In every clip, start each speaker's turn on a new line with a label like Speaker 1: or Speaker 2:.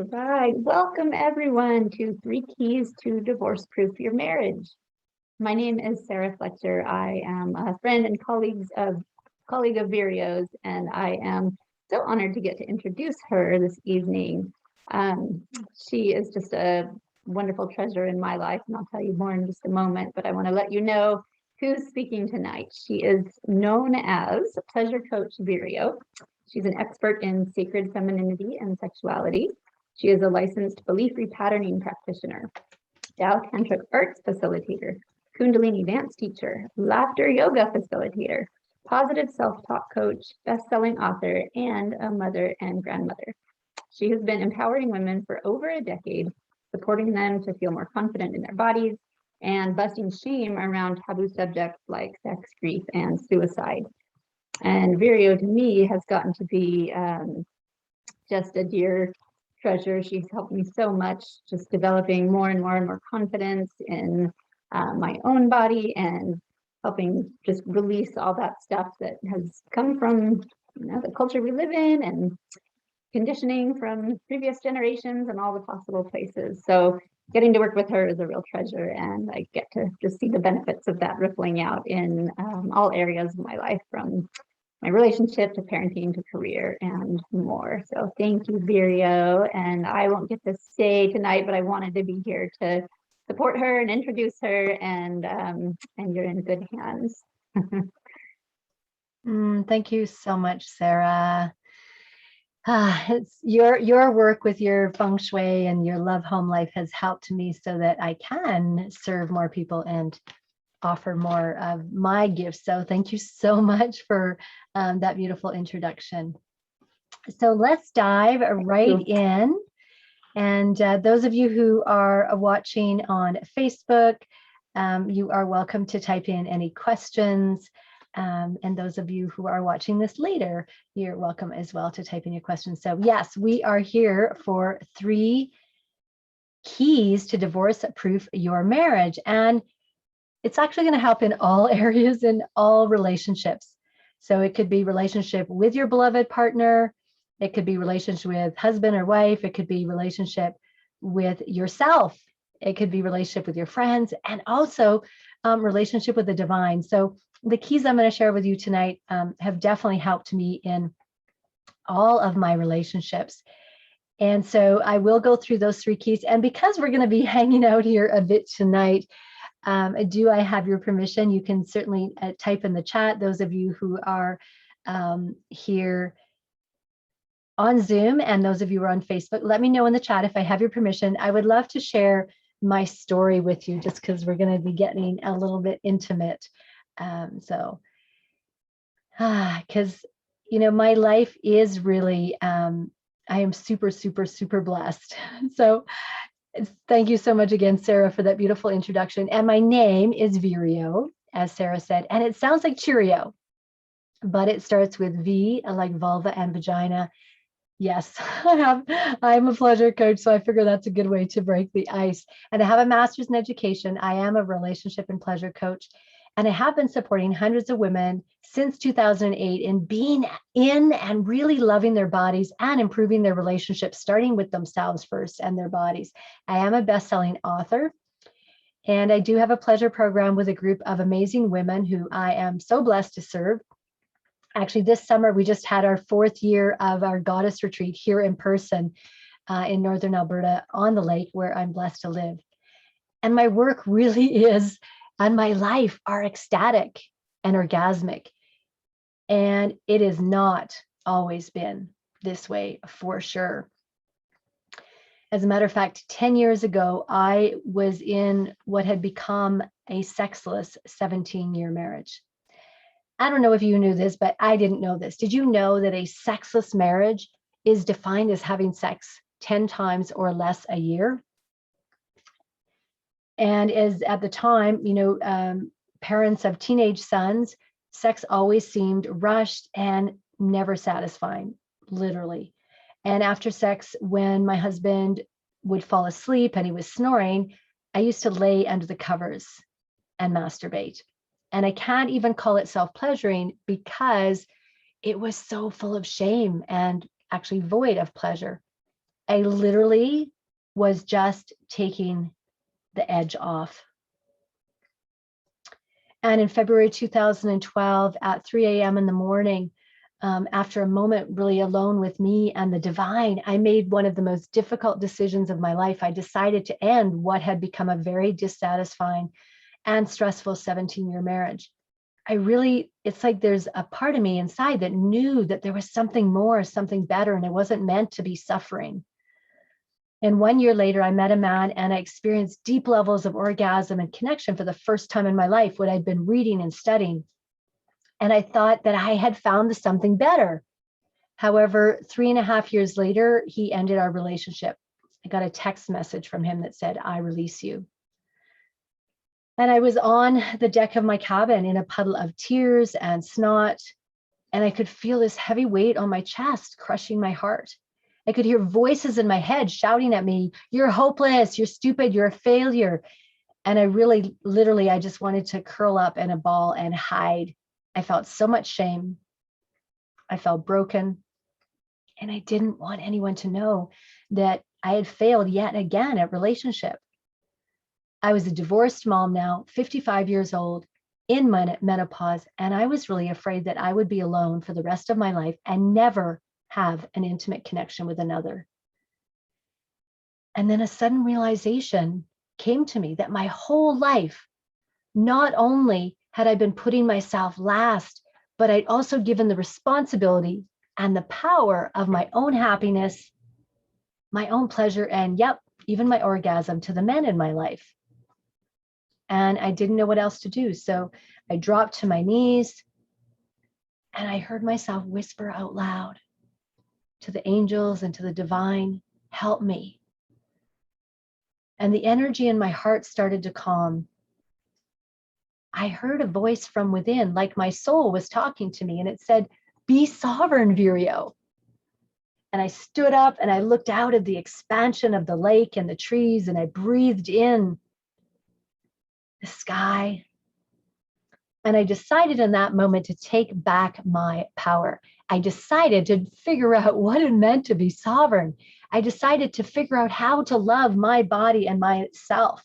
Speaker 1: Right. Welcome everyone to 3 Keys to Divorce-Proof Your Marriage. My name is Sarah Fletcher. I am a friend and colleague of Virio's, and I am so honored to get to introduce her this evening. She is just a wonderful treasure in my life, and I'll tell you more in just a moment, but I want to let you know who's speaking tonight. She is known as Pleasure Coach Virio. She's an expert in sacred femininity and sexuality. She is a licensed belief repatterning practitioner, Tao Tantric arts facilitator, Kundalini dance teacher, laughter yoga facilitator, positive self-talk coach, best-selling author, and a mother and grandmother. She has been empowering women for over a decade, supporting them to feel more confident in their bodies and busting shame around taboo subjects like sex, grief, and suicide. And Virio, to me, has gotten to be just a dear treasure. She's helped me so much, just developing more and more confidence in my own body and helping just release all that stuff that has come from the culture we live in and conditioning from previous generations and all the possible places. So getting to work with her is a real treasure, and I get to just see the benefits of that rippling out in all areas of my life, from my relationship to parenting to career and more. So thank you, Virio. And I won't get to stay tonight, but I wanted to be here to support her and introduce her, and you're in good hands.
Speaker 2: Thank you so much, Sarah. It's your work with your feng shui and your love home life has helped me so that I can serve more people and offer more of my gifts. So thank you so much for that beautiful introduction. So let's dive right in. And those of you who are watching on Facebook, you are welcome to type in any questions. And those of you who are watching this later, you're welcome as well to type in your questions. So yes, we are here for 3 keys to divorce-proof your marriage. And it's actually going to help in all areas, in all relationships. So it could be relationship with your beloved partner. It could be relationship with husband or wife. It could be relationship with yourself. It could be relationship with your friends, and also relationship with the divine. So the keys I'm going to share with you tonight have definitely helped me in all of my relationships. And so I will go through those 3 keys. And because we're going to be hanging out here a bit tonight, do I have your permission? You can certainly type in the chat. Those of you who are here on Zoom and those of you who are on Facebook, let me know in the chat if I have your permission. I would love to share my story with you, just because we're going to be getting a little bit intimate. Because, my life is really, I am super, super, super blessed. So thank you so much again, Sarah, for that beautiful introduction. And my name is Virio, as Sarah said, and it sounds like Cheerio, but it starts with V, like vulva and vagina. Yes, I'm a pleasure coach, so I figure that's a good way to break the ice. And I have a master's in education. I am a relationship and pleasure coach, and I have been supporting hundreds of women since 2008 in being in and really loving their bodies and improving their relationships, starting with themselves first and their bodies. I am a best-selling author, and I do have a pleasure program with a group of amazing women who I am so blessed to serve. Actually, this summer, we just had our 4th year of our goddess retreat here in person in Northern Alberta on the lake where I'm blessed to live. And my work really is, and my life are ecstatic and orgasmic. And it has not always been this way, for sure. As a matter of fact, 10 years ago, I was in what had become a sexless 17-year marriage. I don't know if you knew this, but I didn't know this. Did you know that a sexless marriage is defined as having sex 10 times or less a year? And as at the time, parents of teenage sons, sex always seemed rushed and never satisfying, literally. And after sex, when my husband would fall asleep and he was snoring, I used to lay under the covers and masturbate. And I can't even call it self-pleasuring because it was so full of shame and actually void of pleasure. I literally was just taking the edge off. And in February 2012, at 3 a.m. in the morning, after a moment really alone with me and the divine, I made one of the most difficult decisions of my life. I decided to end what had become a very dissatisfying and stressful 17-year marriage. It's like there's a part of me inside that knew that there was something more, something better, and it wasn't meant to be suffering. And 1 year later, I met a man and I experienced deep levels of orgasm and connection for the first time in my life, what I'd been reading and studying. And I thought that I had found something better. However, 3.5 years later, he ended our relationship. I got a text message from him that said, "I release you." And I was on the deck of my cabin in a puddle of tears and snot, and I could feel this heavy weight on my chest, crushing my heart. I could hear voices in my head shouting at me, "You're hopeless, you're stupid, you're a failure." And I really, literally, I just wanted to curl up in a ball and hide. I felt so much shame. I felt broken. And I didn't want anyone to know that I had failed yet again at relationship. I was a divorced mom now, 55 years old, in menopause, and I was really afraid that I would be alone for the rest of my life and never have an intimate connection with another. And then a sudden realization came to me that my whole life, not only had I been putting myself last, but I'd also given the responsibility and the power of my own happiness, my own pleasure, and even my orgasm to the men in my life. And I didn't know what else to do. So I dropped to my knees and I heard myself whisper out loud to the angels and to the divine, "Help me." And the energy in my heart started to calm. I heard a voice from within, like my soul was talking to me, and it said, "Be sovereign, Vireo." And I stood up and I looked out at the expansion of the lake and the trees, and I breathed in the sky. And I decided in that moment to take back my power. I decided to figure out what it meant to be sovereign. I decided to figure out how to love my body and myself.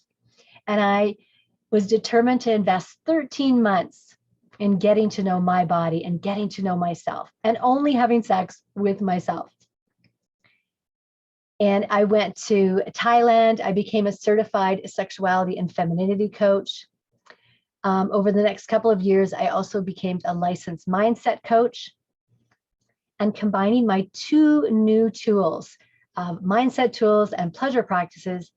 Speaker 2: And I was determined to invest 13 months in getting to know my body and getting to know myself and only having sex with myself. And I went to Thailand. I became a certified sexuality and femininity coach. Over the next couple of years, I also became a licensed mindset coach. And combining my two new tools, mindset tools and pleasure practices,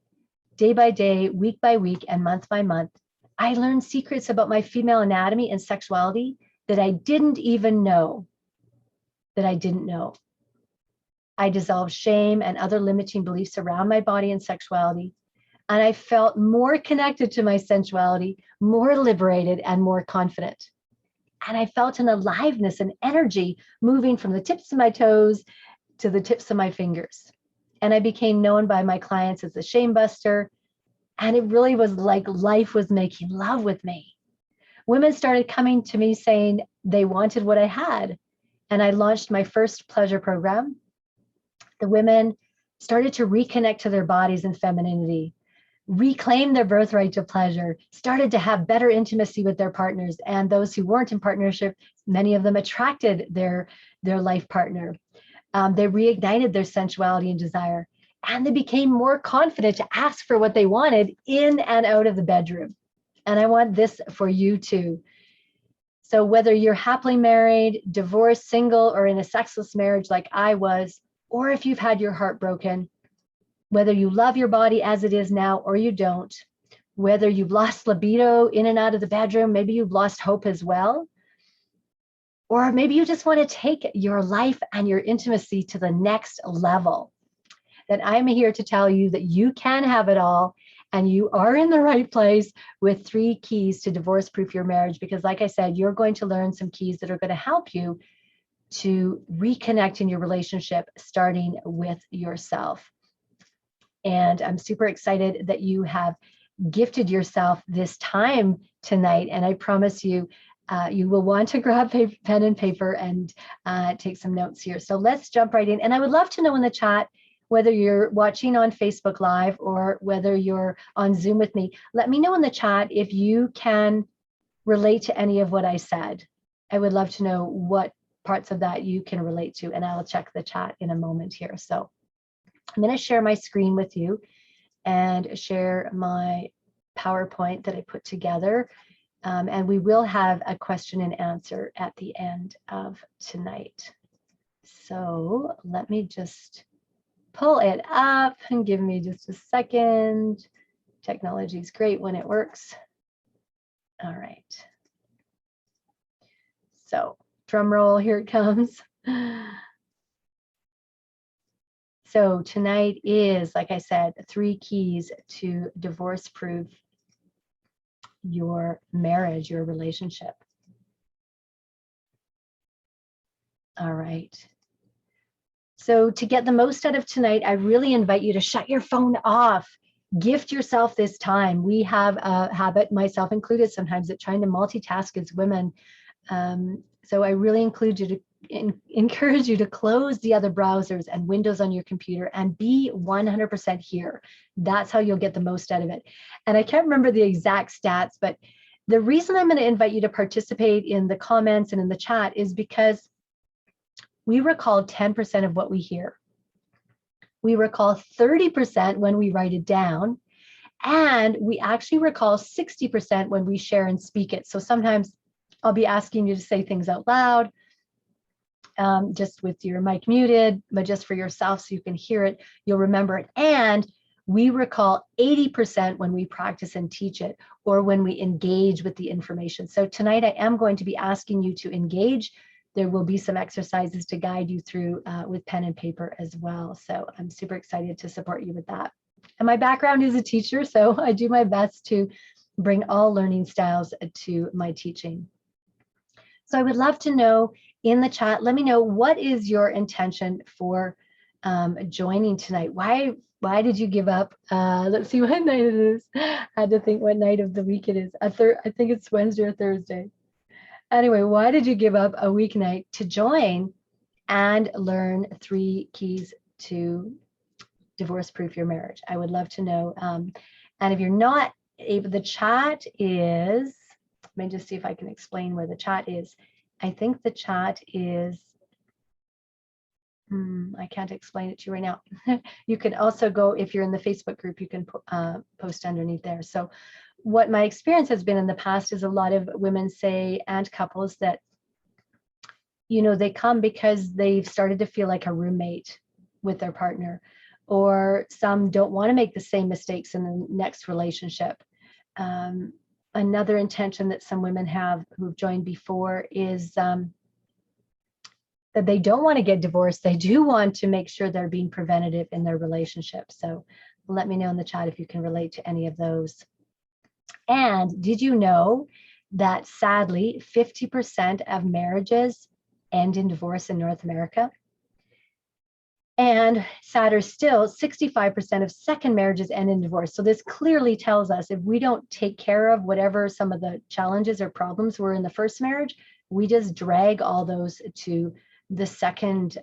Speaker 2: day by day, week by week, and month by month, I learned secrets about my female anatomy and sexuality that I didn't even know that I didn't know. I dissolved shame and other limiting beliefs around my body and sexuality. And I felt more connected to my sensuality, more liberated, and more confident. And I felt an aliveness and energy moving from the tips of my toes to the tips of my fingers. And I became known by my clients as the shame buster. And it really was like life was making love with me. Women started coming to me saying they wanted what I had. And I launched my first pleasure program. The women started to reconnect to their bodies and femininity, reclaim their birthright to pleasure, started to have better intimacy with their partners, and those who weren't in partnership, many of them attracted their life partner. They reignited their sensuality and desire, and they became more confident to ask for what they wanted in and out of the bedroom. And I want this for you too. So whether you're happily married, divorced, single, or in a sexless marriage like I was, or if you've had your heart broken, whether you love your body as it is now or you don't, whether you've lost libido in and out of the bedroom, maybe you've lost hope as well, or maybe you just want to take your life and your intimacy to the next level, then I'm here to tell you that you can have it all and you are in the right place with 3 keys to divorce-proof your marriage. Because like I said, you're going to learn some keys that are going to help you to reconnect in your relationship, starting with yourself. And I'm super excited that you have gifted yourself this time tonight. And I promise you, you will want to grab pen and paper and take some notes here. So let's jump right in. And I would love to know in the chat, whether you're watching on Facebook Live or whether you're on Zoom with me, let me know in the chat if you can relate to any of what I said. I would love to know what parts of that you can relate to, and I'll check the chat in a moment here. So I'm going to share my screen with you and share my PowerPoint that I put together. And we will have a question and answer at the end of tonight. So let me just pull it up and give me just a second. Technology is great when it works. All right. So drum roll, here it comes. So tonight is, like I said, 3 keys to divorce-proof your marriage, your relationship. All right. So to get the most out of tonight, I really invite you to shut your phone off. Gift yourself this time. We have a habit, myself included, sometimes at trying to multitask as women. So I really encourage you to close the other browsers and windows on your computer and be 100% here. That's how you'll get the most out of it. And I can't remember the exact stats, but the reason I'm going to invite you to participate in the comments and in the chat is because we recall 10% of what we hear. We recall 30% when we write it down, and we actually recall 60% when we share and speak it. So sometimes I'll be asking you to say things out loud, just with your mic muted, but just for yourself so you can hear it, you'll remember it. And we recall 80% when we practice and teach it, or when we engage with the information. So tonight I am going to be asking you to engage. There will be some exercises to guide you through with pen and paper as well. So I'm super excited to support you with that. And my background is a teacher, so I do my best to bring all learning styles to my teaching. So I would love to know in the chat, let me know, what is your intention for joining tonight? Why did you give up? Let's see what night it is. I had to think what night of the week it is. I think it's Wednesday or Thursday. Anyway, why did you give up a weeknight to join and learn 3 keys to divorce-proof your marriage? I would love to know. And if you're not able, the chat is, let me just see if I can explain where the chat is. I think the chat is, I can't explain it to you right now. You can also go, if you're in the Facebook group, you can post underneath there. So what my experience has been in the past is a lot of women say, and couples, that, you know, they come because they've started to feel like a roommate with their partner, or some don't want to make the same mistakes in the next relationship. Another intention that some women have who've joined before is that they don't want to get divorced. They do want to make sure they're being preventative in their relationship. So let me know in the chat if you can relate to any of those. And did you know that sadly 50% of marriages end in divorce in North America? And sadder still, 65% of second marriages end in divorce. So this clearly tells us if we don't take care of whatever some of the challenges or problems were in the first marriage, we just drag all those to the second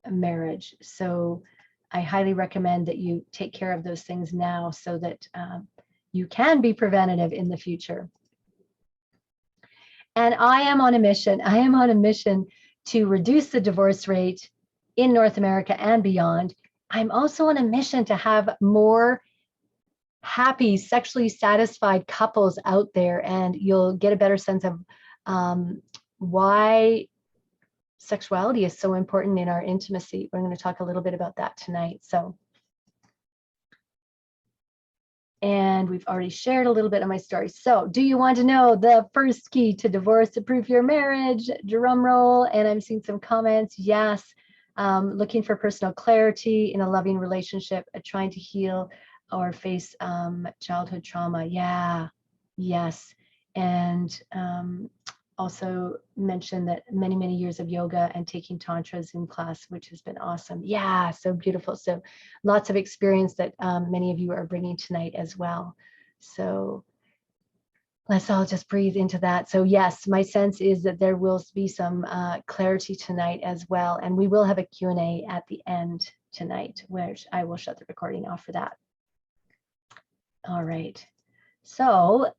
Speaker 2: marriage. So I highly recommend that you take care of those things now so that you can be preventative in the future. And I am on a mission. I am on a mission to reduce the divorce rate in North America and beyond. I'm also on a mission to have more happy, sexually satisfied couples out there, and you'll get a better sense of why sexuality is so important in our intimacy. We're going to talk a little bit about that tonight. So, and we've already shared a little bit of my story. So do you want to know the first key to divorce-proof your marriage? Drum roll. And I'm seeing some comments. Yes. Looking for personal clarity in a loving relationship, trying to heal or face childhood trauma. Yeah. Yes. And also mentioned that many years of yoga and taking tantras in class, which has been awesome. Yeah, so beautiful. So lots of experience that many of you are bringing tonight as well. So let's all just breathe into that. So yes, my sense is that there will be some clarity tonight as well. And we will have a Q&A at the end tonight, which I will shut the recording off for that. All right. So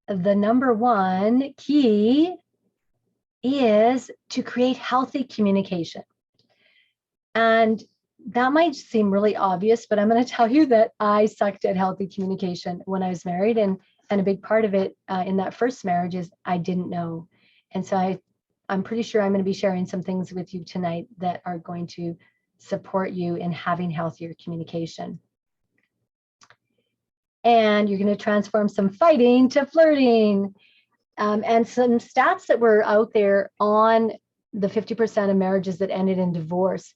Speaker 2: the number one key is to create healthy communication. And that might seem really obvious, but I'm going to tell you that I sucked at healthy communication when I was married. And a big part of it in that first marriage is I didn't know. And so I'm pretty sure I'm going to be sharing some things with you tonight that are going to support you in having healthier communication. And you're going to transform some fighting to flirting. And some stats that were out there on the 50% of marriages that ended in divorce.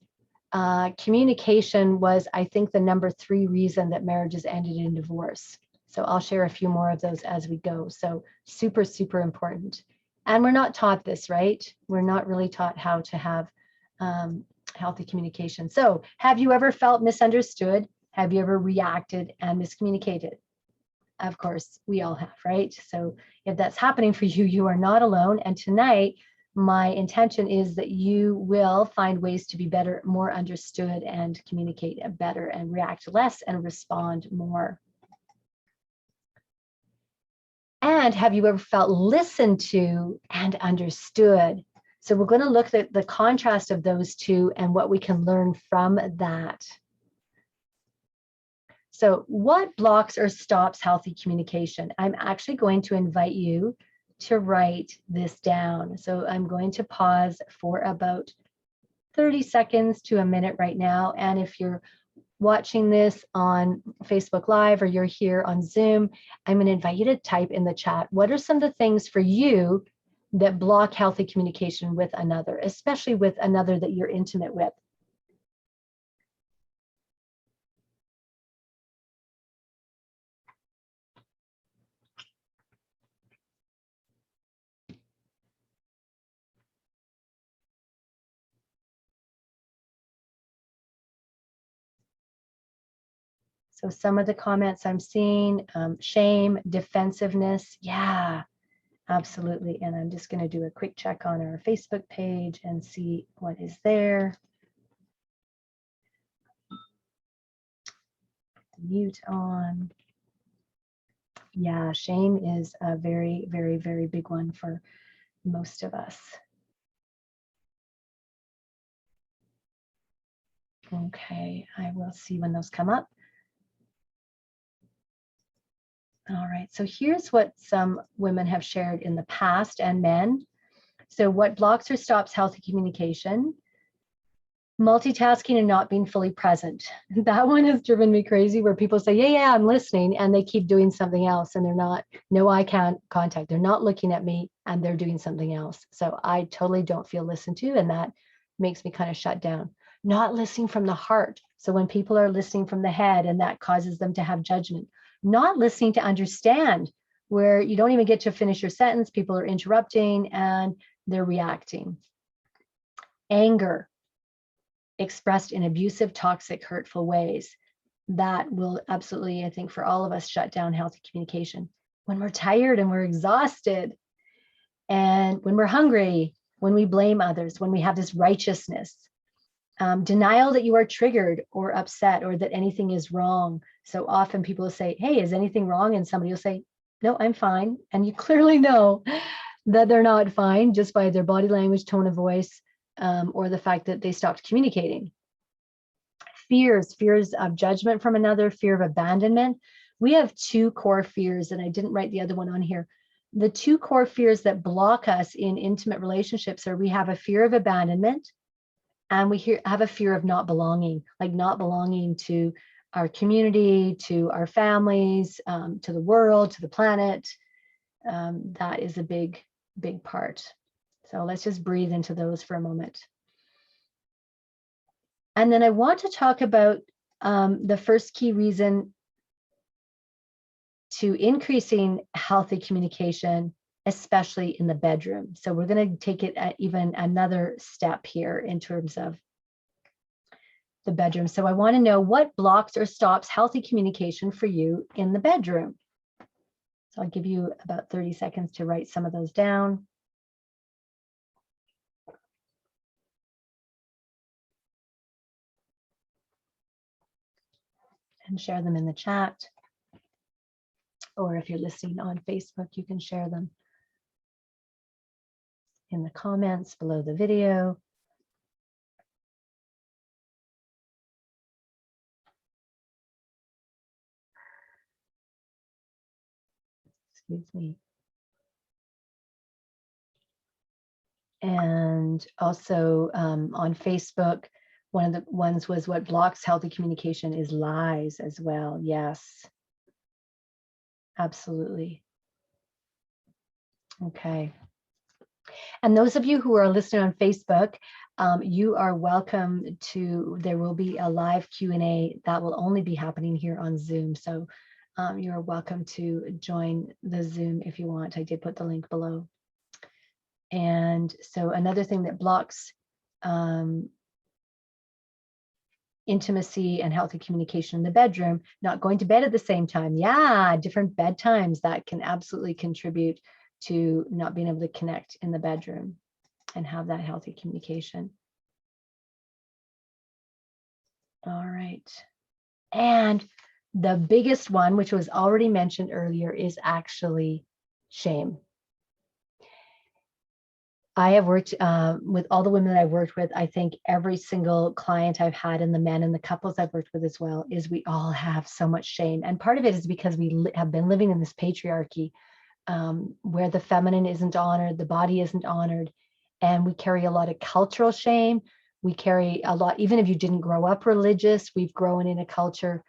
Speaker 2: Communication was, I think, the number 3 reason that marriages ended in divorce. So I'll share a few more of those as we go. So super, super important. And we're not taught this, right? We're not really taught how to have healthy communication. So have you ever felt misunderstood? Have you ever reacted and miscommunicated? Of course, we all have, right? So if that's happening for you, you are not alone. And tonight, my intention is that you will find ways to be better, more understood, and communicate better and react less and respond more. And have you ever felt listened to and understood? So we're going to look at the contrast of those two and what we can learn from that. So what blocks or stops healthy communication? I'm actually going to invite you to write this down. So I'm going to pause for about 30 seconds to a minute right now. And if you're watching this on Facebook Live or you're here on Zoom, I'm going to invite you to type in the chat, what are some of the things for you that block healthy communication with another, especially with another that you're intimate with? So some of the comments I'm seeing, shame, defensiveness. Yeah, absolutely. And I'm just going to do a quick check on our Facebook page and see what is there. Mute on. Yeah, shame is a very, very, very big one for most of us. Okay, I will see when those come up. All right, so here's what some women have shared in the past and men. So what blocks or stops healthy communication? Multitasking and not being fully present. That one has driven me crazy, where people say, yeah, I'm listening, and they keep doing something else, and they're not, no eye contact. They're not looking at me, and they're doing something else. So I totally don't feel listened to, and that makes me kind of shut down. Not listening from the heart. So when people are listening from the head, and that causes them to have judgment. Not listening to understand, where you don't even get to finish your sentence, people are interrupting, and they're reacting. Anger, expressed in abusive, toxic, hurtful ways. That will absolutely, I think, for all of us, shut down healthy communication. When we're tired and we're exhausted, and when we're hungry, when we blame others, when we have this righteousness, denial that you are triggered or upset or that anything is wrong. So often people will say, hey, is anything wrong? And somebody will say, no, I'm fine. And you clearly know that they're not fine just by their body language, tone of voice, or the fact that they stopped communicating. Fears of judgment from another, fear of abandonment. We have 2 core fears, and I didn't write the other one on here. The 2 core fears that block us in intimate relationships are, we have a fear of abandonment, and we have a fear of not belonging, like not belonging to our community, to our families, to the world, to the planet. That is a big, big part. So let's just breathe into those for a moment. And then I want to talk about the first key reason to increasing healthy communication, especially in the bedroom. So we're going to take it at even another step here in terms of the bedroom. So I want to know, what blocks or stops healthy communication for you in the bedroom? So I'll give you about 30 seconds to write some of those down. and share them in the chat. Or if you're listening on Facebook, you can share them in the comments below the video. Excuse me. And also on Facebook, one of the ones was what blocks healthy communication is lies as well. Yes, absolutely. Okay. And those of you who are listening on Facebook, you are welcome to, there will be a live Q&A that will only be happening here on Zoom. So you are welcome to join the Zoom if you want. I did put the link below. And so another thing that blocks intimacy and healthy communication in the bedroom, not going to bed at the same time. Yeah, different bedtimes that can absolutely contribute to not being able to connect in the bedroom and have that healthy communication. All right. And the biggest one, which was already mentioned earlier, is actually shame. I have worked with all the women that I've worked with. I think every single client I've had, and the men and the couples I've worked with as well, is we all have so much shame. And part of it is because we have been living in this patriarchy where the feminine isn't honored, the body isn't honored, and we carry a lot of cultural shame. We carry a lot, even if you didn't grow up religious, we've grown in a culture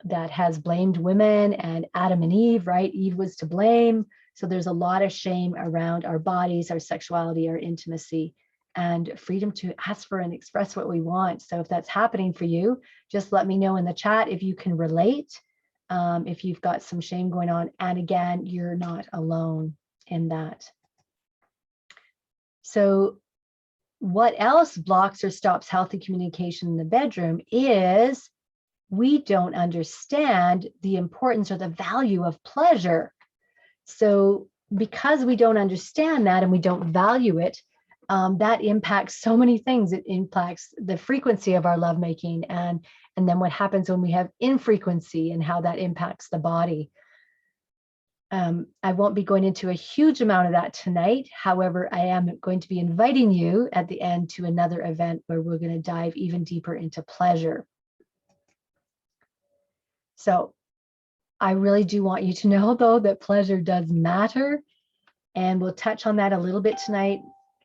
Speaker 2: that has blamed women and Adam and Eve, right? Eve was to blame. So there's a lot of shame around our bodies, our sexuality, our intimacy, and freedom to ask for and express what we want. So if that's happening for you, just let me know in the chat if you can relate, if you've got some shame going on. And again, you're not alone in that. So what else blocks or stops healthy communication in the bedroom is we don't understand the importance or the value of pleasure. So because we don't understand that and we don't value it, that impacts so many things. It impacts the frequency of our lovemaking and then what happens when we have infrequency and how that impacts the body. I won't be going into a huge amount of that tonight. However, I am going to be inviting you at the end to another event where we're going to dive even deeper into pleasure. So I really do want you to know, though, that pleasure does matter, and we'll touch on that a little bit tonight.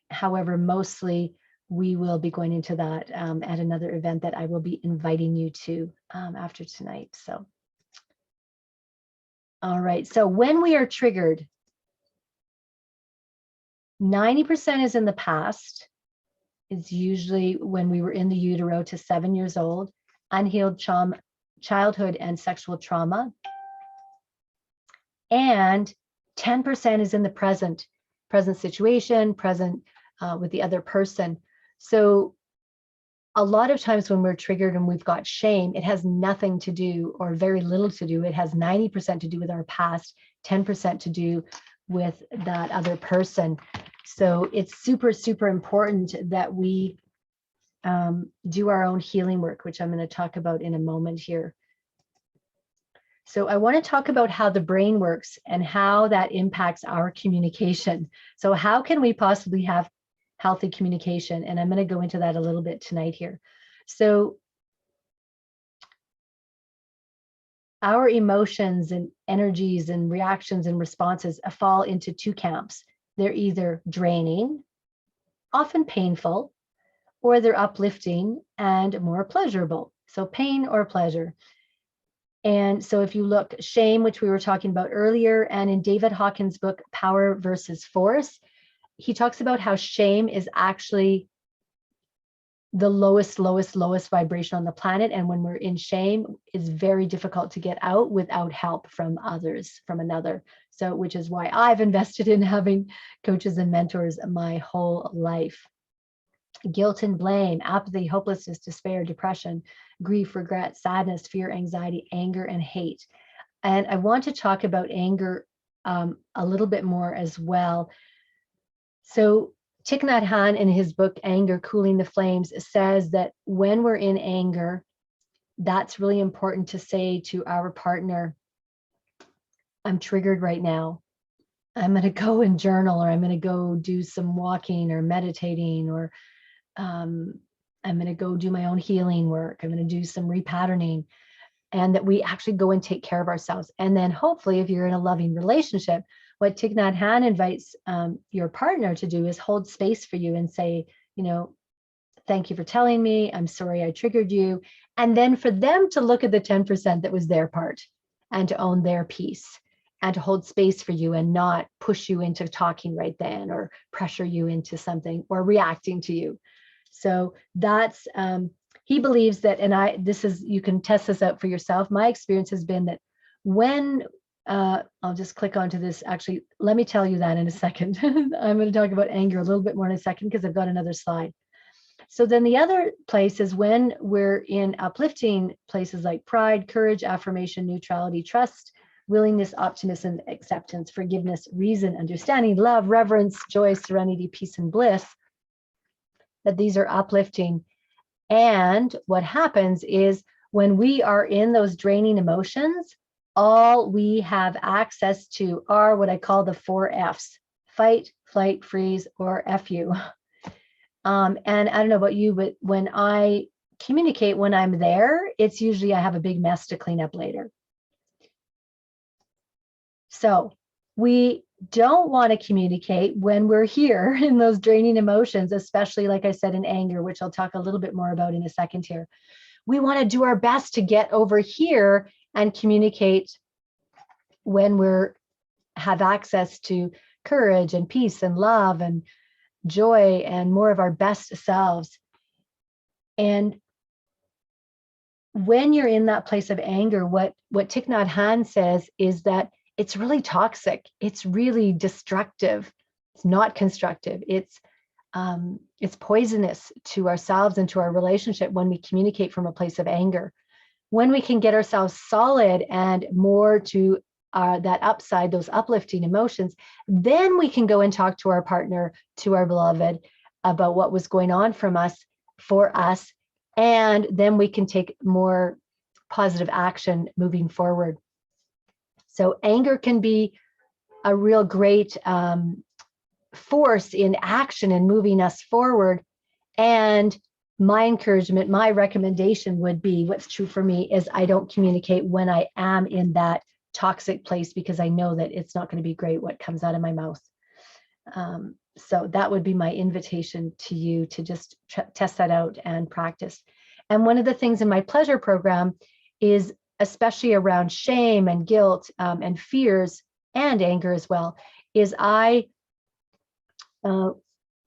Speaker 2: However, mostly we will be going into that at another event that I will be inviting you to after tonight. So, all right. So when we are triggered, 90% is in the past. It's usually when we were in the utero to 7 years old, unhealed childhood and sexual trauma. And 10% is in the present situation, present with the other person. So a lot of times when we're triggered and we've got shame, it has nothing to do or very little to do. It has 90% to do with our past, 10% to do with that other person. So it's super, super important that we do our own healing work, which I'm going to talk about in a moment here. So I want to talk about how the brain works and how that impacts our communication. So how can we possibly have healthy communication? And I'm going to go into that a little bit tonight here. So our emotions and energies and reactions and responses fall into two camps. They're either draining, often painful, or they're uplifting and more pleasurable. So pain or pleasure. And so if you look, shame, which we were talking about earlier, and in David Hawkins' book, Power versus Force, he talks about how shame is actually the lowest vibration on the planet. And when we're in shame, it's very difficult to get out without help from others, from another. So, which is why I've invested in having coaches and mentors my whole life. Guilt and blame, apathy, hopelessness, despair, depression, grief, regret, sadness, fear, anxiety, anger, and hate. And I want to talk about anger a little bit more as well. So Thich Nhat Hanh in his book, Anger, Cooling the Flames, says that when we're in anger, that's really important to say to our partner, I'm triggered right now. I'm going to go and journal, or I'm going to go do some walking or meditating, or I'm going to go do my own healing work. I'm going to do some repatterning, and that we actually go and take care of ourselves. And then hopefully, if you're in a loving relationship, what Thich Nhat Hanh invites your partner to do is hold space for you and say, thank you for telling me. I'm sorry I triggered you. And then for them to look at the 10% that was their part and to own their piece and to hold space for you and not push you into talking right then or pressure you into something or reacting to you. So that's, he believes that, and you can test this out for yourself. My experience has been that when, I'll just click onto this. Actually, let me tell you that in a second. I'm going to talk about anger a little bit more in a second because I've got another slide. So then the other place is when we're in uplifting places like pride, courage, affirmation, neutrality, trust, willingness, optimism, acceptance, forgiveness, reason, understanding, love, reverence, joy, serenity, peace, and bliss, that these are uplifting. And what happens is when we are in those draining emotions, all we have access to are what I call the 4 Fs: fight, flight, freeze, or FU. And I don't know about you, but when I communicate, when I'm there, it's usually I have a big mess to clean up later. So we don't want to communicate when we're here in those draining emotions, especially, like I said, in anger, which I'll talk a little bit more about in a second here. We want to do our best to get over here and communicate when we're have access to courage and peace and love and joy and more of our best selves. And when you're in that place of anger, what Thich Nhat Hanh says is that it's really toxic. It's really destructive. It's not constructive. It's poisonous to ourselves and to our relationship when we communicate from a place of anger. When we can get ourselves solid and more to that upside, those uplifting emotions, then we can go and talk to our partner, to our beloved, about what was going on for us, and then we can take more positive action moving forward. So anger can be a real great force in action and moving us forward. And my encouragement, my recommendation would be, what's true for me is I don't communicate when I am in that toxic place, because I know that it's not going to be great what comes out of my mouth. So that would be my invitation to you to just test that out and practice. And one of the things in my pleasure program is, especially around shame and guilt and fears and anger as well, is I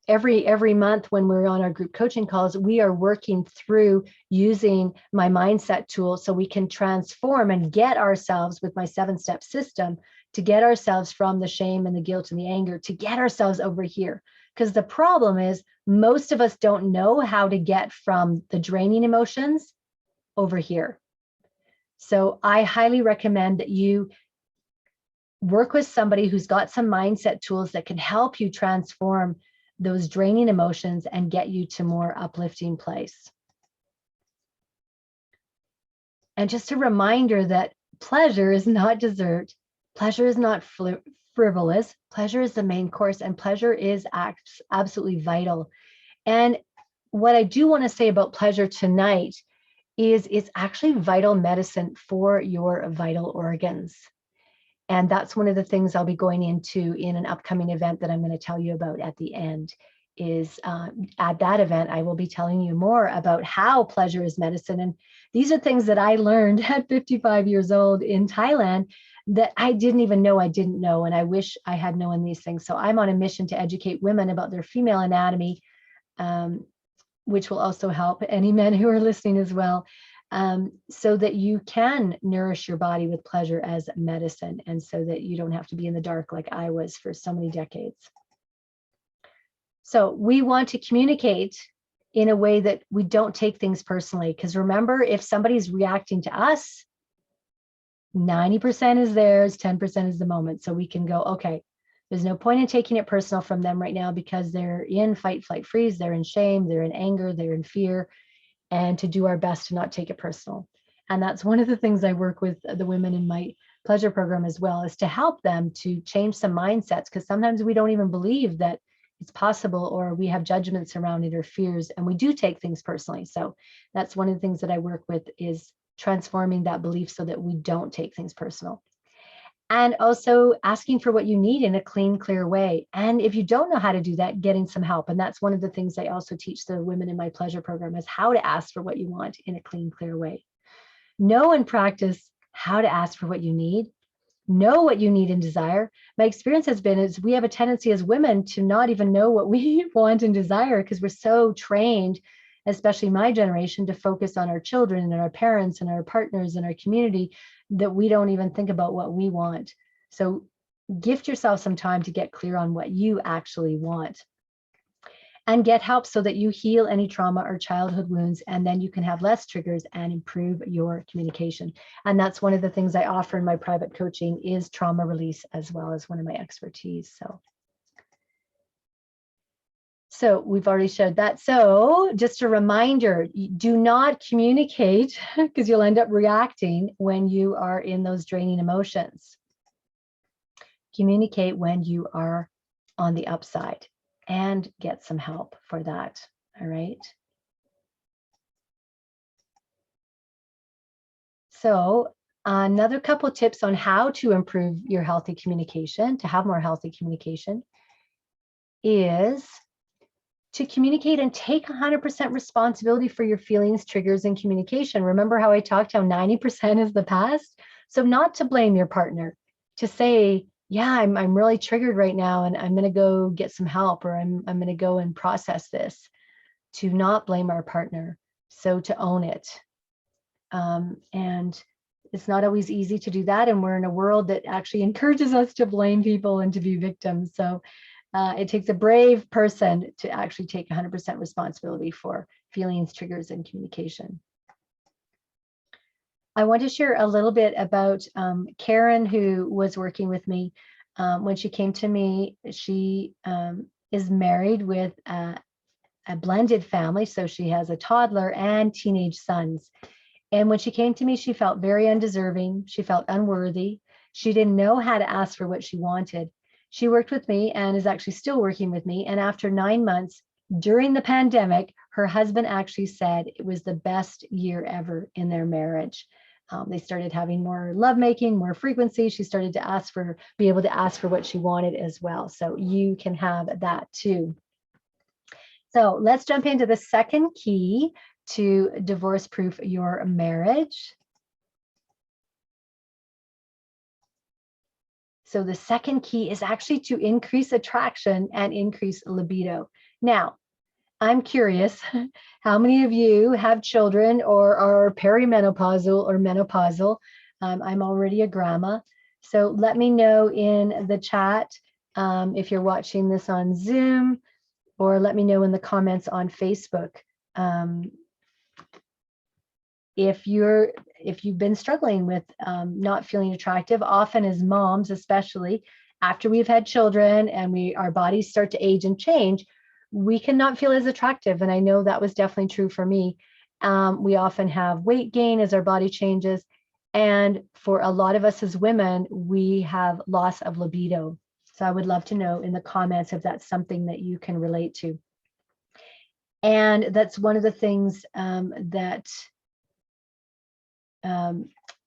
Speaker 2: every month when we're on our group coaching calls, we are working through using my mindset tool so we can transform and get ourselves, with my 7-step system, to get ourselves from the shame and the guilt and the anger, to get ourselves over here. Because the problem is most of us don't know how to get from the draining emotions over here. So I highly recommend that you work with somebody who's got some mindset tools that can help you transform those draining emotions and get you to more uplifting place. And just a reminder that pleasure is not dessert. Pleasure is not frivolous. Pleasure is the main course, and pleasure is absolutely vital. And what I do want to say about pleasure tonight is it's actually vital medicine for your vital organs. And that's one of the things I'll be going into in an upcoming event that I'm going to tell you about at the end. Is at that event, I will be telling you more about how pleasure is medicine. And these are things that I learned at 55 years old in Thailand that I didn't even know I didn't know. And I wish I had known these things. So I'm on a mission to educate women about their female anatomy, which will also help any men who are listening as well. So that you can nourish your body with pleasure as medicine, and so that you don't have to be in the dark like I was for so many decades. So we want to communicate in a way that we don't take things personally, because remember, if somebody's reacting to us, 90% is theirs, 10% is the moment. So we can go, okay, there's no point in taking it personal from them right now, because they're in fight, flight, freeze, they're in shame, they're in anger, they're in fear, and to do our best to not take it personal. And that's one of the things I work with the women in my pleasure program as well, is to help them to change some mindsets, because sometimes we don't even believe that it's possible, or we have judgments around it or fears, and we do take things personally. So that's one of the things that I work with, is transforming that belief so that we don't take things personal. And also asking for what you need in a clean, clear way. And if you don't know how to do that, getting some help. And that's one of the things I also teach the women in my pleasure program, is how to ask for what you want in a clean, clear way. Know and practice how to ask for what you need. Know what you need and desire. My experience has been is we have a tendency as women to not even know what we want and desire, because we're so trained, especially my generation, to focus on our children and our parents and our partners and our community, that we don't even think about what we want. So gift yourself some time to get clear on what you actually want. And get help so that you heal any trauma or childhood wounds, and then you can have less triggers and improve your communication. And that's one of the things I offer in my private coaching, is trauma release, as well as one of my expertise. So we've already shared that. So just a reminder, do not communicate, because you'll end up reacting when you are in those draining emotions. Communicate when you are on the upside, and get some help for that. All right. So another couple tips on how to improve your healthy communication, to have more healthy communication, is to communicate and take 100% responsibility for your feelings, triggers, and communication. Remember how I talked how 90% is the past? So not to blame your partner, to say, yeah, I'm really triggered right now, and I'm going to go get some help, or I'm going to go and process this. To not blame our partner, so to own it. And it's not always easy to do that, and we're in a world that actually encourages us to blame people and to be victims. So it takes a brave person to actually take 100% responsibility for feelings, triggers, and communication. I want to share a little bit about Karen, who was working with me. When she came to me, she is married with a blended family. So she has a toddler and teenage sons. And when she came to me, she felt very undeserving. She felt unworthy. She didn't know how to ask for what she wanted. She worked with me and is actually still working with me. And after 9 months during the pandemic, her husband actually said it was the best year ever in their marriage. They started having more lovemaking, more frequency. She started to be able to ask for what she wanted as well. So you can have that too. So let's jump into the second key to divorce-proof your marriage. So the second key is actually to increase attraction and increase libido. Now, I'm curious, how many of you have children or are perimenopausal or menopausal? I'm already a grandma. So let me know in the chat if you're watching this on Zoom, or let me know in the comments on Facebook. If you've been struggling with not feeling attractive, often as moms, especially after we've had children and our bodies start to age and change, we cannot feel as attractive. And I know that was definitely true for me. We often have weight gain as our body changes. And for a lot of us as women, we have loss of libido. So I would love to know in the comments if that's something that you can relate to. And that's one of the things that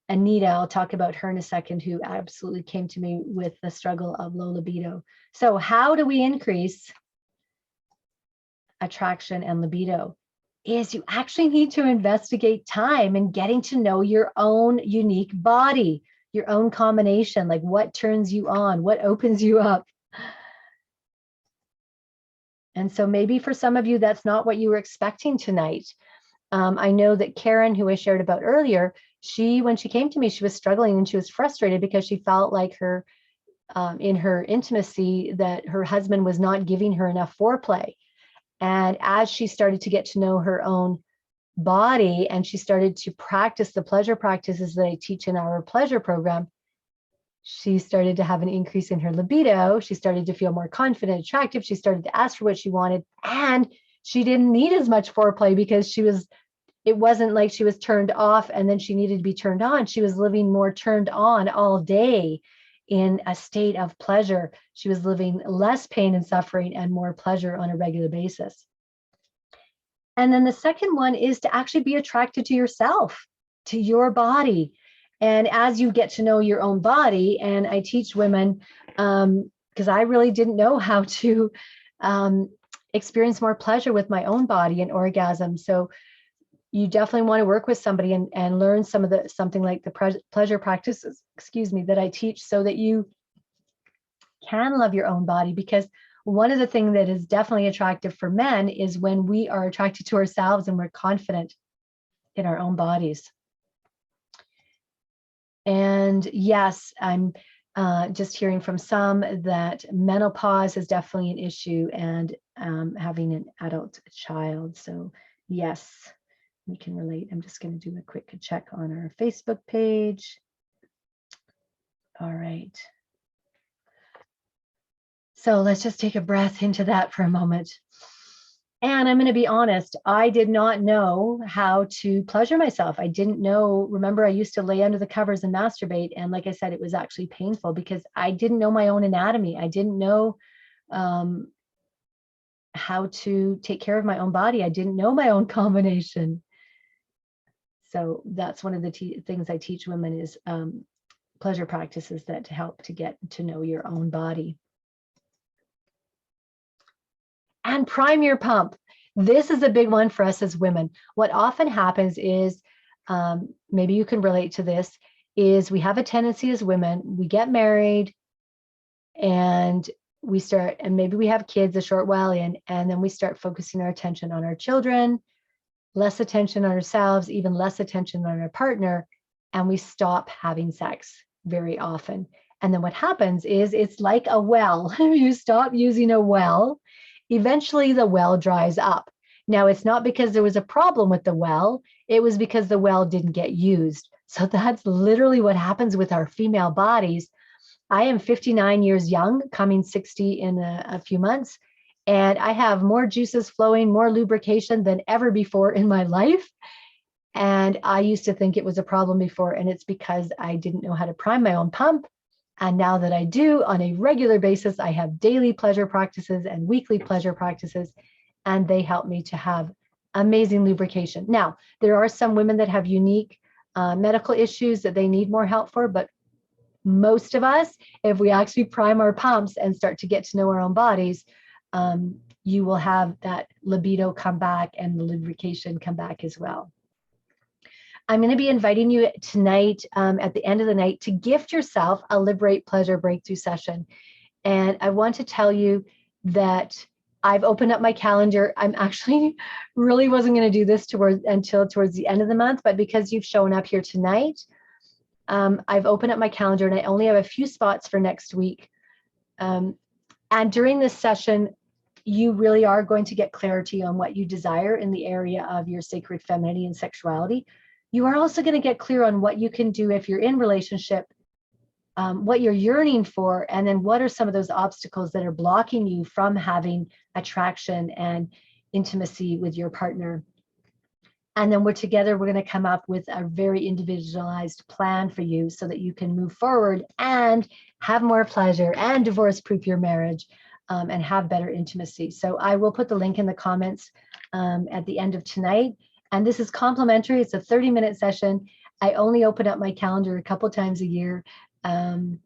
Speaker 2: Anita, I'll talk about her in a second, who absolutely came to me with the struggle of low libido. So how do we increase attraction and libido? Is you actually need to investigate time and getting to know your own unique body, your own combination, like what turns you on, what opens you up. And so maybe for some of you, that's not what you were expecting tonight. I know that Karen, who I shared about earlier, when she came to me, she was struggling and she was frustrated because she felt like in her intimacy, that her husband was not giving her enough foreplay. And as she started to get to know her own body and she started to practice the pleasure practices that I teach in our pleasure program, she started to have an increase in her libido. She started to feel more confident, attractive. She started to ask for what she wanted, and she didn't need as much foreplay because she was it wasn't like she was turned off and then she needed to be turned on. She was living more turned on all day in a state of pleasure. She was living less pain and suffering and more pleasure on a regular basis. And then the second one is to actually be attracted to yourself, to your body. And as you get to know your own body, and I teach women, because I really didn't know how to experience more pleasure with my own body and orgasm. So you definitely want to work with somebody and learn something like the pleasure practices, that I teach, so that you can love your own body. Because one of the things that is definitely attractive for men is when we are attracted to ourselves and we're confident in our own bodies. And yes, I'm just hearing from some that menopause is definitely an issue, and having an adult child. So yes, we can relate. I'm just going to do a quick check on our Facebook page. All right. So let's just take a breath into that for a moment. And I'm going to be honest, I did not know how to pleasure myself. I didn't know. Remember, I used to lay under the covers and masturbate. And like I said, it was actually painful because I didn't know my own anatomy. I didn't know how to take care of my own body. I didn't know my own combination. So that's one of the things I teach women is pleasure practices that help to get to know your own body. And prime your pump. This is a big one for us as women. What often happens is, maybe you can relate to this, is we have a tendency as women, we get married and we start, and maybe we have kids a short while in, and then we start focusing our attention on our children, less attention on ourselves, even less attention on our partner, and we stop having sex very often. And then what happens is it's like a well. You stop using a well, eventually the well dries up. Now, it's not because there was a problem with the well, it was because the well didn't get used. So that's literally what happens with our female bodies. I am 59 years young, coming 60 in a few months, and I have more juices flowing, more lubrication than ever before in my life. And I used to think it was a problem before, and it's because I didn't know how to prime my own pump. And now that I do on a regular basis, I have daily pleasure practices and weekly pleasure practices, and they help me to have amazing lubrication. Now, there are some women that have unique medical issues that they need more help for, but most of us, if we actually prime our pumps and start to get to know our own bodies, you will have that libido come back and the lubrication come back as well. I'm going to be inviting you tonight at the end of the night to gift yourself a Liberate Pleasure Breakthrough session. And I want to tell you that I've opened up my calendar. I'm actually really wasn't going to do this until towards the end of the month, but because you've shown up here tonight, I've opened up my calendar and I only have a few spots for next week. And during this session, you really are going to get clarity on what you desire in the area of your sacred femininity and sexuality. You are also going to get clear on what you can do if you're in relationship, what you're yearning for, and then what are some of those obstacles that are blocking you from having attraction and intimacy with your partner. And then we're going to come up with a very individualized plan for you so that you can move forward and have more pleasure and divorce-proof your marriage and have better intimacy. So I will put the link in the comments at the end of tonight. And this is complimentary. It's a 30-minute session. I only open up my calendar a couple times a year. And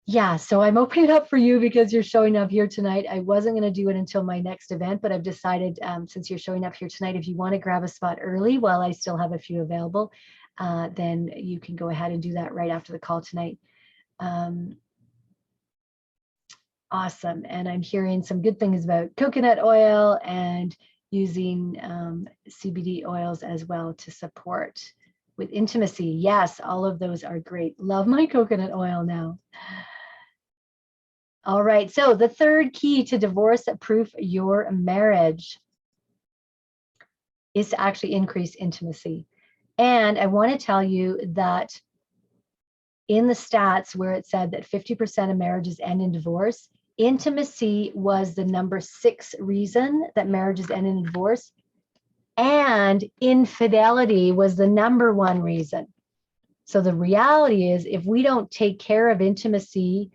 Speaker 2: yeah, so I'm opening it up for you because you're showing up here tonight. I wasn't going to do it until my next event, but I've decided since you're showing up here tonight, if you want to grab a spot early while I still have a few available, then you can go ahead and do that right after the call tonight. Awesome. And I'm hearing some good things about coconut oil and using CBD oils as well to support with intimacy. Yes, all of those are great. Love my coconut oil now. All right, so the third key to divorce-proof your marriage is to actually increase intimacy. And I want to tell you that in the stats where it said that 50% of marriages end in divorce, Intimacy was the number 6 reason that marriages end in divorce, and infidelity was the number 1 reason. So the reality is, if we don't take care of intimacy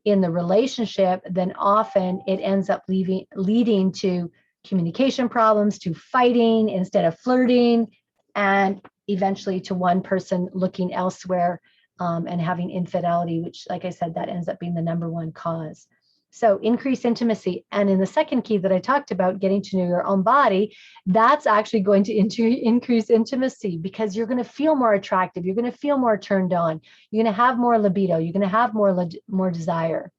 Speaker 2: in the relationship, then often it ends up leading to communication problems, to fighting instead of flirting, and eventually to one person looking elsewhere and having infidelity, which, like I said, that ends up being the number 1 cause. So increase intimacy. And in the second key that I talked about, getting to know your own body, that's actually going to increase intimacy, because you're going to feel more attractive. You're going to feel more turned on. You're going to have more libido. You're going to have more desire.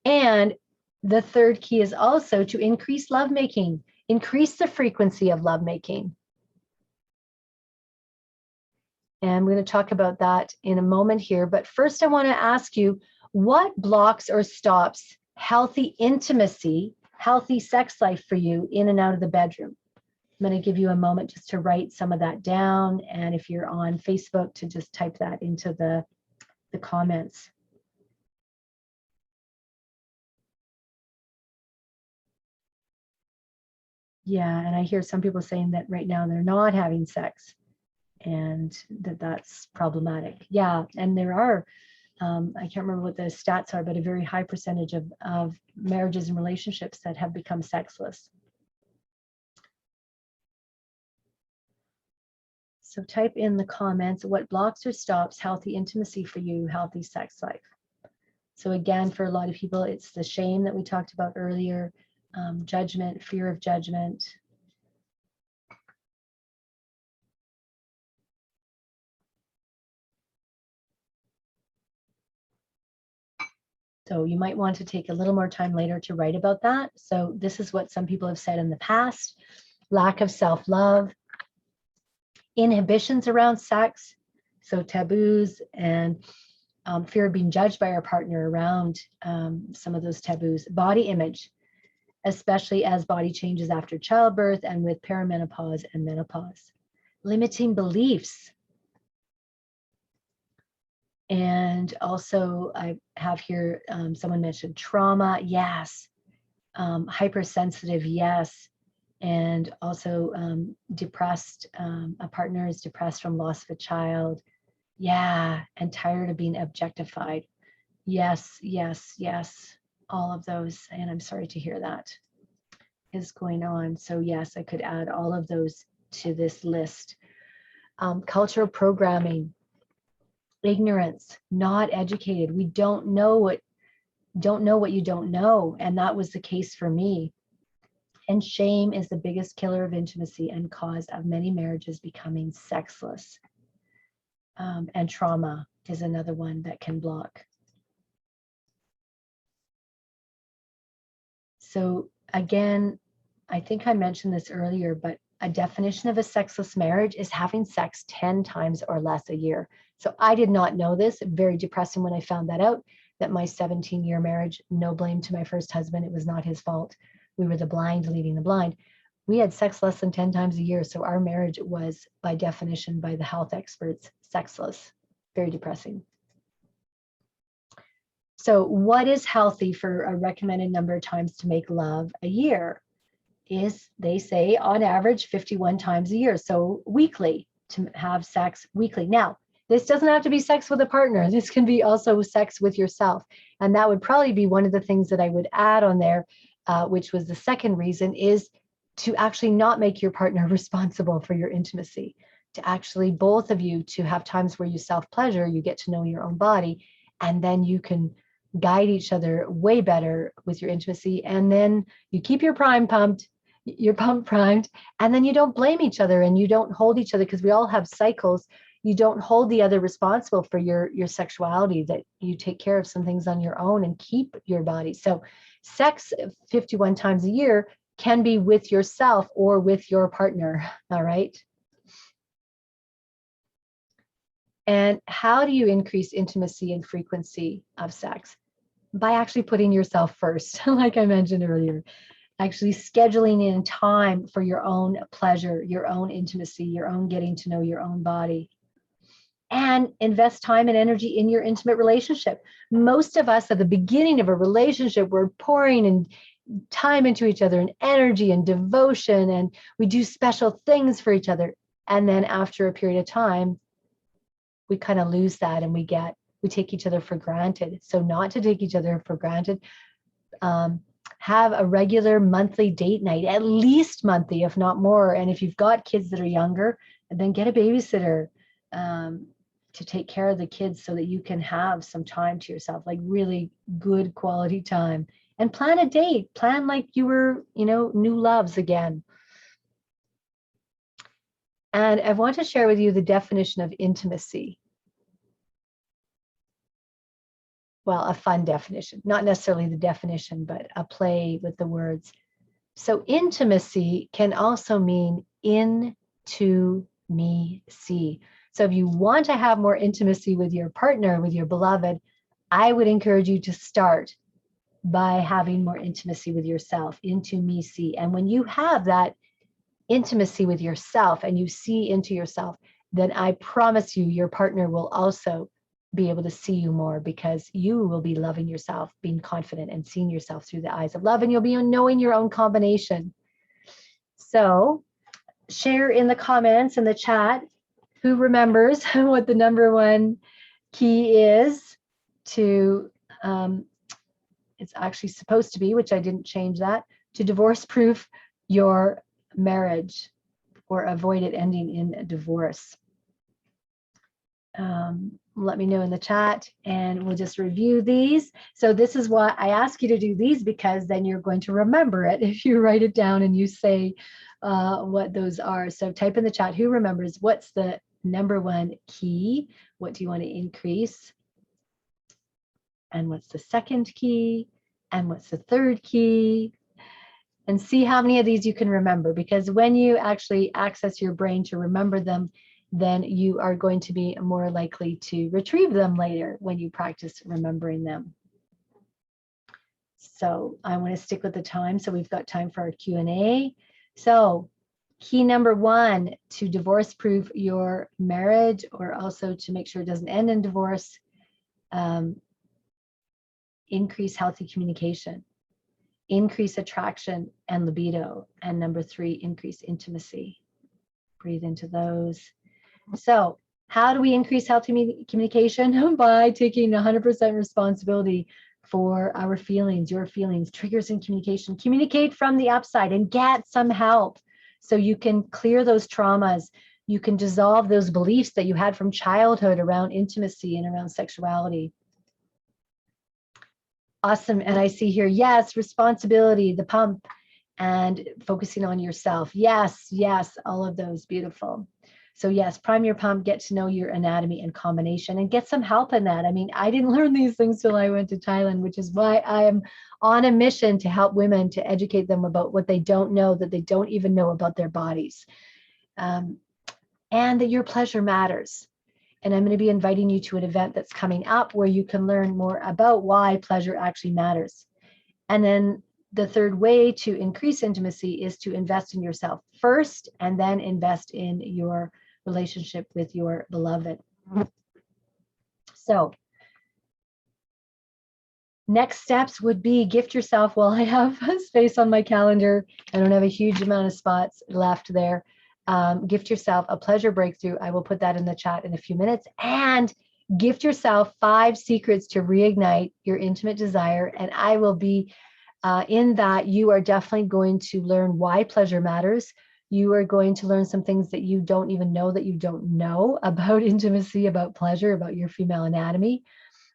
Speaker 2: And the third key is also to increase lovemaking, increase the frequency of lovemaking. And I'm going to talk about that in a moment here. But first, I want to ask you, what blocks or stops healthy intimacy, healthy sex life for you in and out of the bedroom? I'm going to give you a moment just to write some of that down. And if you're on Facebook, to just type that into the comments. Yeah, and I hear some people saying that right now they're not having sex and that's problematic. Yeah, and there are, I can't remember what the stats are, but a very high percentage of marriages and relationships that have become sexless. So type in the comments, what blocks or stops healthy intimacy for you, healthy sex life? So again, for a lot of people, it's the shame that we talked about earlier, judgment, fear of judgment. So you might want to take a little more time later to write about that. So this is what some people have said in the past: lack of self-love, inhibitions around sex, so taboos, and fear of being judged by our partner around some of those taboos. Body image, especially as body changes after childbirth and with perimenopause and menopause. Limiting beliefs. And also I have here, someone mentioned trauma, yes. Hypersensitive, yes. And also depressed, a partner is depressed from loss of a child. Yeah, and tired of being objectified. Yes, yes, yes, all of those. And I'm sorry to hear that is going on. So yes, I could add all of those to this list. Cultural programming, ignorance, not educated. We don't know what you don't know. And that was the case for me. And shame is the biggest killer of intimacy and cause of many marriages becoming sexless. And trauma is another one that can block. So again, I think I mentioned this earlier, but a definition of a sexless marriage is having sex 10 times or less a year. So I did not know this. Very depressing when I found that out, that my 17-year marriage, no blame to my first husband, it was not his fault. We were the blind leading the blind. We had sex less than 10 times a year. So our marriage was, by definition, by the health experts, sexless. Very depressing. So what is healthy for a recommended number of times to make love a year? Is, they say, on average 51 times a year. So weekly, to have sex weekly. Now, this doesn't have to be sex with a partner. This can be also sex with yourself. And that would probably be one of the things that I would add on there, which was the second reason, is to actually not make your partner responsible for your intimacy. To actually, both of you, to have times where you self-pleasure, you get to know your own body, and then you can guide each other way better with your intimacy. And then you keep your prime pumped, you're pump primed, and then you don't blame each other and you don't hold each other, because we all have cycles. You don't hold the other responsible for your sexuality, that you take care of some things on your own and keep your body. So sex 51 times a year can be with yourself or with your partner. All right. And how do you increase intimacy and frequency of sex? By actually putting yourself first, like I mentioned earlier. Actually scheduling in time for your own pleasure, your own intimacy, your own getting to know your own body. and invest time and energy in your intimate relationship. Most of us at the beginning of a relationship, we're pouring in time into each other and energy and devotion, and we do special things for each other. And then after a period of time, we kind of lose that, and we take each other for granted. So not to take each other for granted, have a regular monthly date night, at least monthly, if not more. And if you've got kids that are younger, then get a babysitter to take care of the kids so that you can have some time to yourself, like really good quality time. And plan a date, plan like you were, new loves again. And I want to share with you the definition of intimacy. Well, a fun definition, not necessarily the definition, but a play with the words. So intimacy can also mean into me see. So if you want to have more intimacy with your partner, with your beloved, I would encourage you to start by having more intimacy with yourself, into me see. And when you have that intimacy with yourself and you see into yourself, then I promise you, your partner will also be able to see you more, because you will be loving yourself, being confident and seeing yourself through the eyes of love, and you'll be knowing your own combination. So share in the comments in the chat who remembers what the number one key is to, it's actually supposed to be, which I didn't change that, to divorce-proof your marriage or avoid it ending in a divorce. Let me know in the chat and we'll just review these. So this is why I ask you to do these, because then you're going to remember it if you write it down and you say what those are. So type in the chat, who remembers what's the number one key? What do you want to increase? And what's the second key? And what's the third key? And see how many of these you can remember, because when you actually access your brain to remember them, then you are going to be more likely to retrieve them later when you practice remembering them. So I want to stick with the time. So we've got time for our Q&A. So key number one to divorce-proof your marriage, or also to make sure it doesn't end in divorce, increase healthy communication, increase attraction and libido, and number three, increase intimacy. Breathe into those. So how do we increase healthy communication? By taking 100% responsibility for our feelings, your feelings, triggers in communication. Communicate from the upside and get some help so you can clear those traumas. You can dissolve those beliefs that you had from childhood around intimacy and around sexuality. Awesome. And I see here, yes, responsibility, the pump, and focusing on yourself. Yes, yes, all of those, beautiful. So yes, prime your pump, get to know your anatomy and combination, and get some help in that. I mean, I didn't learn these things till I went to Thailand, which is why I am on a mission to help women, to educate them about what they don't know, that they don't even know about their bodies, and that your pleasure matters. And I'm going to be inviting you to an event that's coming up where you can learn more about why pleasure actually matters. And then the third way to increase intimacy is to invest in yourself first, and then invest in your relationship with your beloved. So next steps would be gift yourself. While I have space on my calendar, I don't have a huge amount of spots left there. Gift yourself a pleasure breakthrough. I will put that in the chat in a few minutes. And gift yourself 5 secrets to reignite your intimate desire. And I will be in that. You are definitely going to learn why pleasure matters. You are going to learn some things that you don't even know that you don't know about intimacy, about pleasure, about your female anatomy.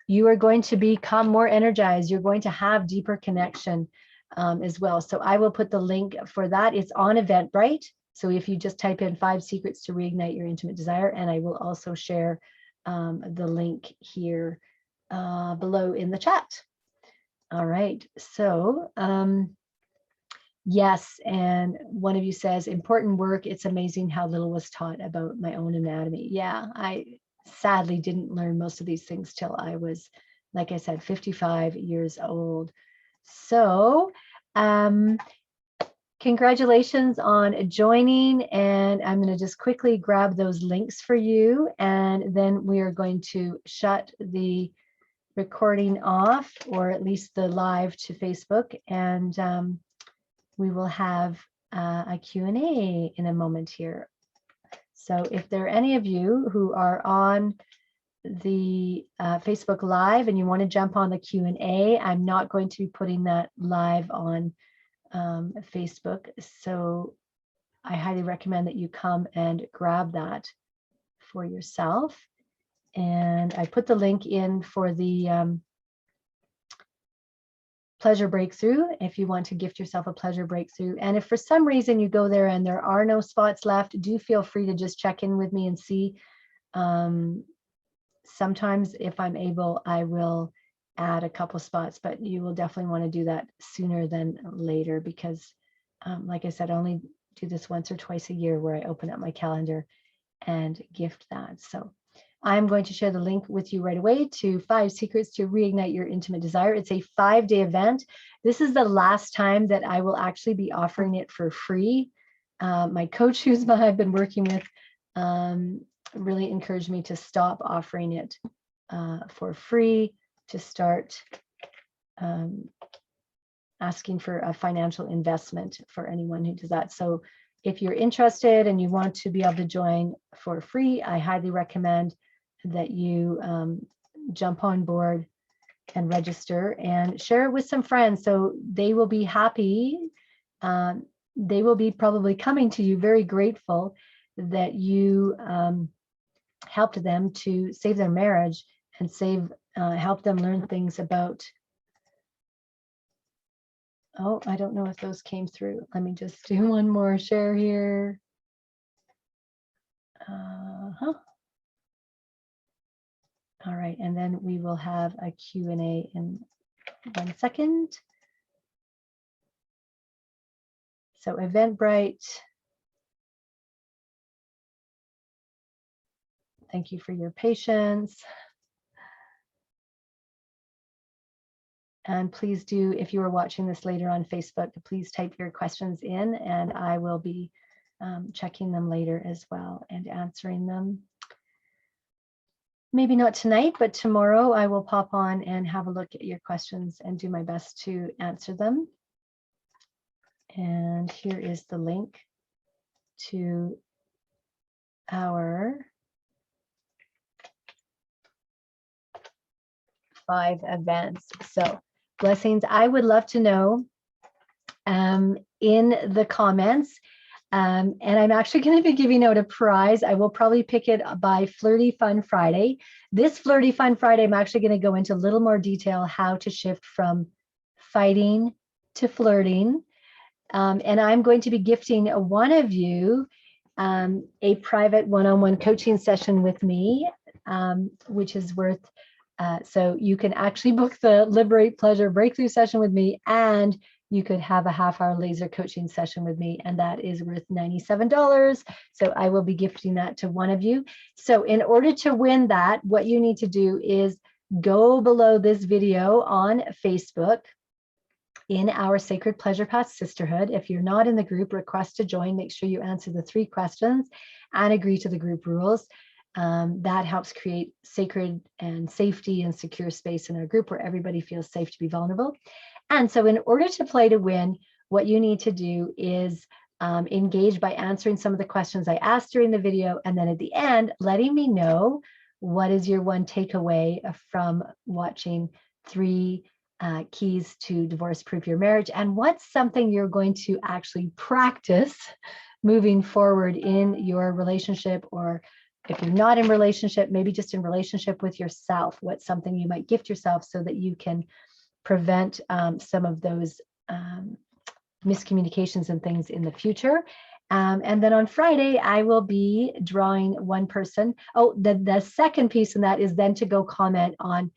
Speaker 2: You are going to become more energized. You're going to have deeper connection as well. So I will put the link for that. It's on Eventbrite. So if you just type in 5 secrets to reignite your intimate desire, and I will also share the link here below in the chat. All right. So yes, and one of you says, important work. It's amazing how little was taught about my own anatomy. Yeah, I sadly didn't learn most of these things till I was, like I said, 55 years old. So can congratulations on joining, and I'm going to just quickly grab those links for you, and then we are going to shut the recording off, or at least the live to Facebook, and we will have a Q&A in a moment here. So if there are any of you who are on the Facebook Live and you want to jump on the Q&A, I'm not going to be putting that live on Facebook. So I highly recommend that you come and grab that for yourself. And I put the link in for the pleasure breakthrough if you want to gift yourself a pleasure breakthrough. And if for some reason you go there and there are no spots left, do feel free to just check in with me and see. Sometimes if I'm able, I will add a couple spots, but you will definitely want to do that sooner than later, because like I said, I only do this once or twice a year where I open up my calendar and gift that. So I'm going to share the link with you right away to 5 Secrets to Reignite Your Intimate Desire. It's a 5-day event. This is the last time that I will actually be offering it for free. My coach, who's I've been working with, really encouraged me to stop offering it for free, to start asking for a financial investment for anyone who does that. So if you're interested and you want to be able to join for free, I highly recommend that you jump on board and register and share it with some friends, so they will be happy. They will be probably coming to you very grateful that you helped them to save their marriage and help them learn things about. Oh, I don't know if those came through. Let me just do one more share here. All right, and then we will have a Q&A in 1 second. So Eventbrite, thank you for your patience. And please do, if you are watching this later on Facebook, please type your questions in, and I will be checking them later as well and answering them. Maybe not tonight, but tomorrow I will pop on and have a look at your questions and do my best to answer them. And here is the link to our 5 events. So blessings. I would love to know in the comments, and I'm actually going to be giving out a prize. I will probably pick it by Flirty Fun Friday. This Flirty Fun Friday, I'm actually going to go into a little more detail how to shift from fighting to flirting. And I'm going to be gifting one of you a private one-on-one coaching session with me, which is worth, so you can actually book the Liberate Pleasure Breakthrough session with me, and you could have a half-hour laser coaching session with me, and that is worth $97. So I will be gifting that to one of you. So in order to win that, what you need to do is go below this video on Facebook in our Sacred Pleasure Path Sisterhood. If you're not in the group, request to join. Make sure you answer the 3 questions and agree to the group rules. That helps create sacred and safety and secure space in our group where everybody feels safe to be vulnerable. And so in order to play to win, what you need to do is engage by answering some of the questions I asked during the video, and then at the end, letting me know what is your one takeaway from watching 3 keys to divorce-proof your marriage, and what's something you're going to actually practice moving forward in your relationship, or if you're not in relationship, maybe just in relationship with yourself. What's something you might gift yourself so that you can prevent some of those miscommunications and things in the future. And then on Friday, I will be drawing one person. Oh, the second piece in that is then to go comment on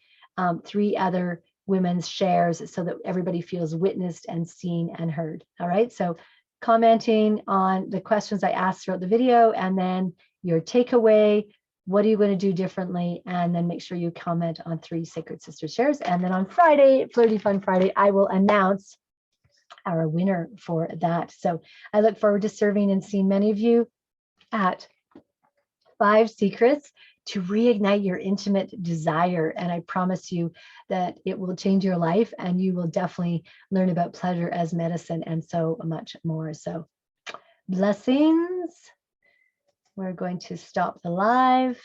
Speaker 2: 3 other women's shares so that everybody feels witnessed and seen and heard. All right, so commenting on the questions I asked throughout the video, and then your takeaway, what are you going to do differently, and then make sure you comment on 3 Sacred Sister shares. And then on Friday, Flirty Fun Friday, I will announce our winner for that. So I look forward to serving and seeing many of you at 5 Secrets to Reignite Your Intimate Desire. And I promise you that it will change your life, and you will definitely learn about pleasure as medicine and so much more. So blessings. We're going to stop the live.